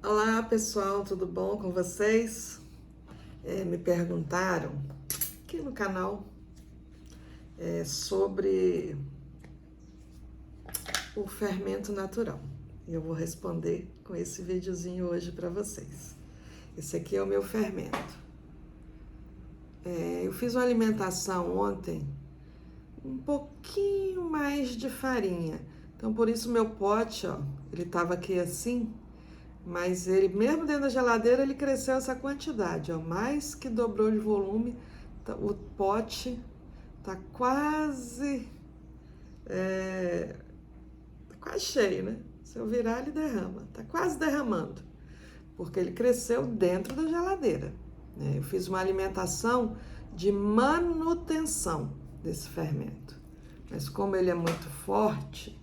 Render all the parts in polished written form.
Olá pessoal, tudo bom com vocês? Me perguntaram aqui no canal sobre o fermento natural e eu vou responder com esse videozinho hoje para vocês. Esse aqui é o meu fermento. Eu fiz uma alimentação ontem um pouquinho mais de farinha, então por isso meu pote, ó, ele tava aqui assim. Mas ele, mesmo dentro da geladeira, ele cresceu essa quantidade, ó, mais que dobrou de volume. O pote tá quase, quase cheio, né? Se eu virar, ele derrama. Tá quase derramando, porque ele cresceu dentro da geladeira, né? Eu fiz uma alimentação de manutenção desse fermento. Mas como ele é muito forte,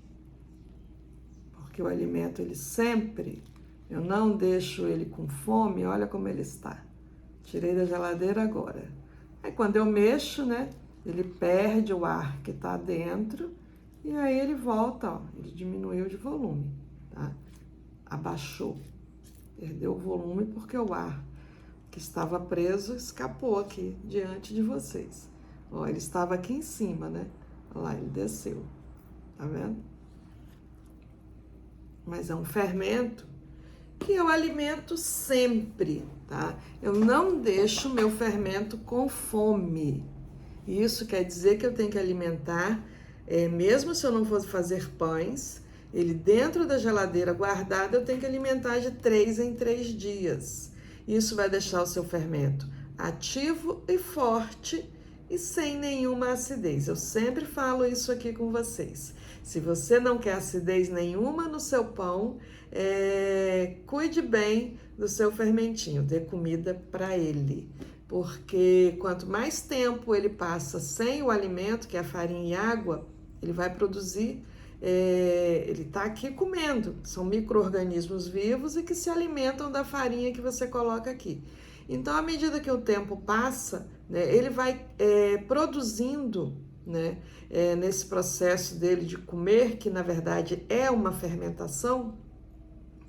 porque eu alimento ele sempre, eu não deixo ele com fome, olha como ele está. Tirei da geladeira agora. Aí quando eu mexo, né, ele perde o ar que está dentro e aí ele volta, ó, ele diminuiu de volume, tá? Abaixou. Perdeu o volume porque o ar que estava preso escapou aqui diante de vocês. Ó, ele estava aqui em cima, né? Olha lá, ele desceu. Tá vendo? Mas é um fermento que eu alimento sempre, tá? Eu não deixo meu fermento com fome. Isso quer dizer que eu tenho que alimentar, mesmo se eu não fosse fazer pães, ele dentro da geladeira guardado, eu tenho que alimentar de 3 em 3 dias. Isso vai deixar o seu fermento ativo e forte e sem nenhuma acidez. Eu sempre falo isso aqui com vocês. Se você não quer acidez nenhuma no seu pão, cuide bem do seu fermentinho, dê comida para ele. Porque quanto mais tempo ele passa sem o alimento, que é a farinha e água, ele vai produzir, ele está aqui comendo. São micro-organismos vivos e que se alimentam da farinha que você coloca aqui. Então, à medida que o tempo passa, né, ele vai produzindo, né, nesse processo dele de comer, que na verdade é uma fermentação.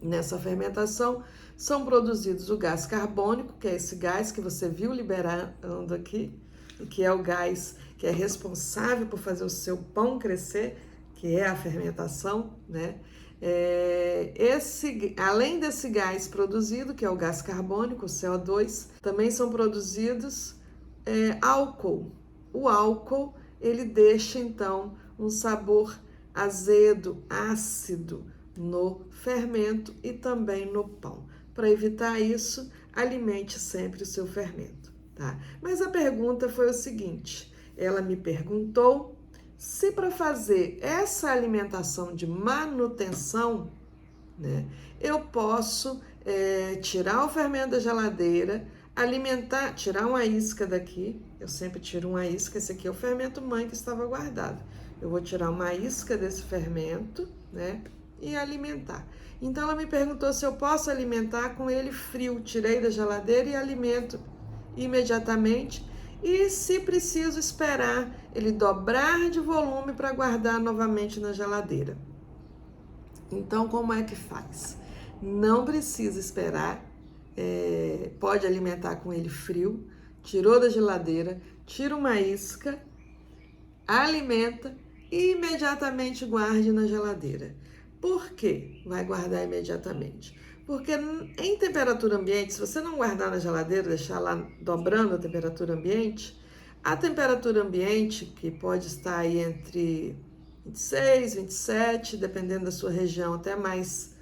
Nessa fermentação são produzidos o gás carbônico, que é esse gás que você viu liberando aqui, e que é o gás que é responsável por fazer o seu pão crescer, que é a fermentação, né? Além desse gás produzido, que é o gás carbônico, o CO2, também são produzidos álcool. O álcool, ele deixa então um sabor azedo, ácido no fermento e também no pão. Para evitar isso, alimente sempre o seu fermento, tá? Mas a pergunta foi o seguinte, ela me perguntou se para fazer essa alimentação de manutenção, né, eu posso tirar o fermento da geladeira, alimentar, tirar uma isca daqui, eu sempre tiro uma isca, esse aqui é o fermento mãe que estava guardado. Eu vou tirar uma isca desse fermento, né, e alimentar. Então ela me perguntou se eu posso alimentar com ele frio, tirei da geladeira e alimento imediatamente, e se preciso esperar ele dobrar de volume para guardar novamente na geladeira. Então, como é que faz? Não precisa esperar, pode alimentar com ele frio, tirou da geladeira, tira uma isca, alimenta e imediatamente guarde na geladeira. Por quê? Vai guardar imediatamente. Porque em temperatura ambiente, se você não guardar na geladeira, deixar lá dobrando a temperatura ambiente, que pode estar aí entre 26, 27, dependendo da sua região, até mais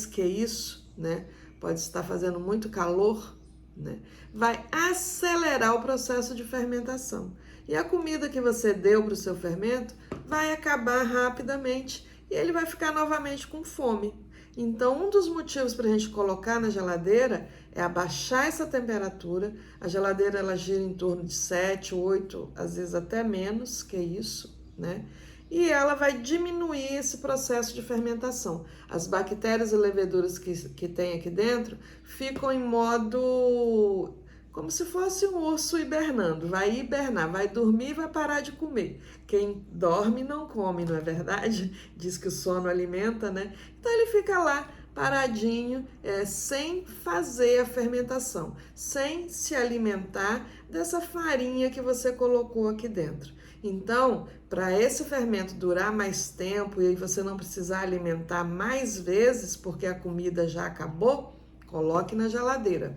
que isso, né? Pode estar fazendo muito calor, né? Vai acelerar o processo de fermentação. E a comida que você deu para o seu fermento vai acabar rapidamente e ele vai ficar novamente com fome. Então, um dos motivos para a gente colocar na geladeira é abaixar essa temperatura. A geladeira ela gira em torno de 7, 8, às vezes até menos que isso, né? E ela vai diminuir esse processo de fermentação. As bactérias e leveduras que tem aqui dentro ficam em modo como se fosse um urso hibernando. Vai hibernar, vai dormir e vai parar de comer. Quem dorme não come, não é verdade? Diz que o sono alimenta, né? Então ele fica lá paradinho, sem fazer a fermentação, sem se alimentar dessa farinha que você colocou aqui dentro. Então, para esse fermento durar mais tempo e aí você não precisar alimentar mais vezes porque a comida já acabou, coloque na geladeira.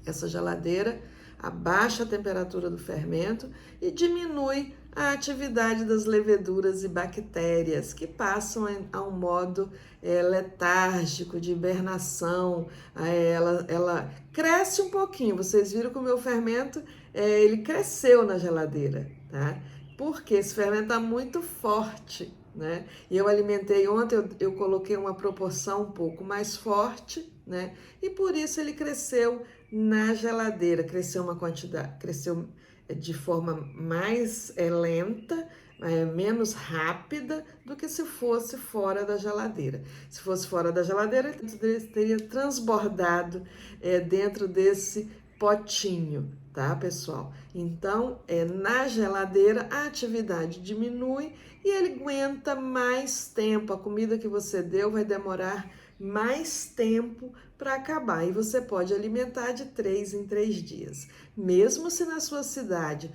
Essa geladeira abaixa a temperatura do fermento e diminui a atividade das leveduras e bactérias que passam a um modo letárgico de hibernação. Ela cresce um pouquinho. Vocês viram que o meu fermento ele cresceu na geladeira, tá? Porque esse fermento está muito forte, né? E eu alimentei ontem, eu coloquei uma proporção um pouco mais forte, né? E por isso ele cresceu na geladeira, cresceu uma quantidade, cresceu de forma mais lenta, menos rápida do que se fosse fora da geladeira. Se fosse fora da geladeira, ele teria transbordado dentro desse potinho, tá, pessoal? Então, na geladeira a atividade diminui e ele aguenta mais tempo. A comida que você deu vai demorar mais tempo para acabar e você pode alimentar de 3 em 3 dias. Mesmo se na sua cidade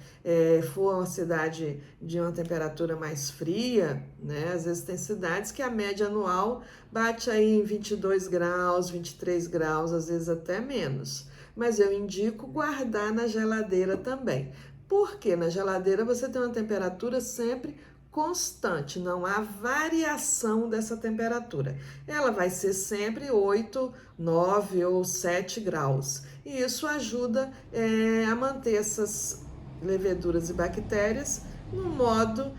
for uma cidade de uma temperatura mais fria, né? Às vezes tem cidades que a média anual bate aí em 22 graus, 23 graus, às vezes até menos. Mas eu indico guardar na geladeira também. Porque na geladeira você tem uma temperatura sempre constante, não há variação dessa temperatura. Ela vai ser sempre 8, 9 ou 7 graus. E isso ajuda a manter essas leveduras e bactérias no modo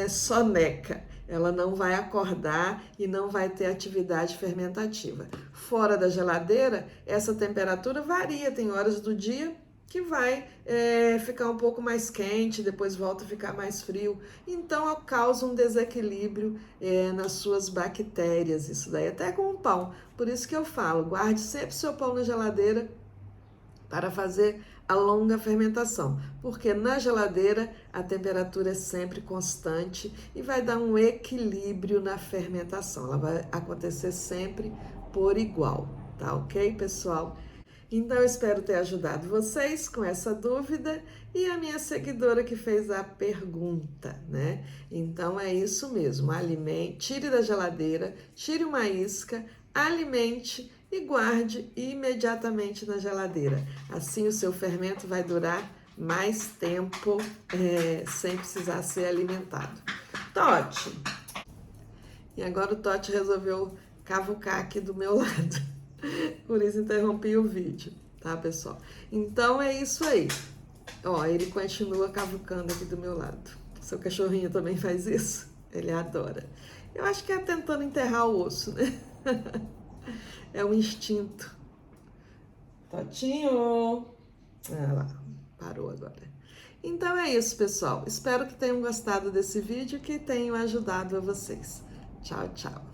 soneca. Ela não vai acordar e não vai ter atividade fermentativa. Fora da geladeira, essa temperatura varia, tem horas do dia que vai ficar um pouco mais quente, depois volta a ficar mais frio. Então, causa um desequilíbrio nas suas bactérias, isso daí, até com o pão. Por isso que eu falo, guarde sempre seu pão na geladeira para fazer a longa fermentação, porque na geladeira a temperatura é sempre constante e vai dar um equilíbrio na fermentação. Ela vai acontecer sempre por igual, tá ok, pessoal? Então, eu espero ter ajudado vocês com essa dúvida e a minha seguidora que fez a pergunta, né? Então, é isso mesmo, alimente, tire da geladeira, tire uma isca, alimente e guarde imediatamente na geladeira. Assim, o seu fermento vai durar mais tempo sem precisar ser alimentado. Totti! E agora o Totti resolveu cavucar aqui do meu lado. Por isso interrompi o vídeo, tá, pessoal? Então é isso aí. Ó, ele continua cavucando aqui do meu lado. Seu cachorrinho também faz isso? Ele adora. Eu acho que é tentando enterrar o osso, né? É um instinto. Totinho! Ah lá, parou agora. Então é isso, pessoal. Espero que tenham gostado desse vídeo e que tenham ajudado a vocês. Tchau, tchau.